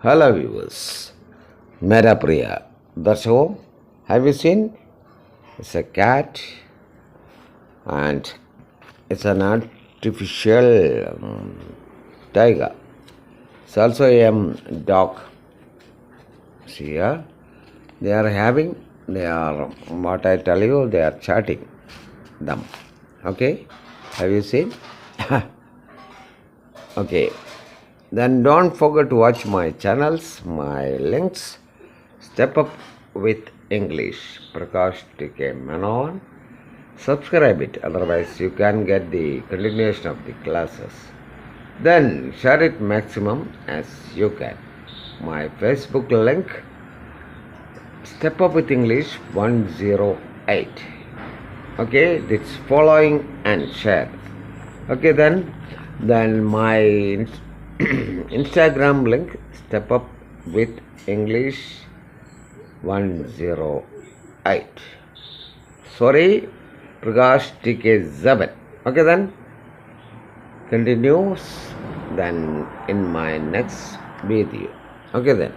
Hello viewers, Mera Priya. Darshako, have you seen? It's a cat and it's an artificial tiger. It's also a dog. See here, they are, what I tell you, they are chatting them. Okay, have you seen? Okay, then don't forget to watch my channels, my links. Step up with English. Prakash TK Menon. Subscribe it, otherwise you can get the continuation of the classes. Then share it maximum as you can. My Facebook link, Step Up with English 108. Okay, it's following and share. Okay, then my Instagram link, Step Up with English 108. Sorry, Prakash TK7. Okay, then continues then in my next video. Okay, then.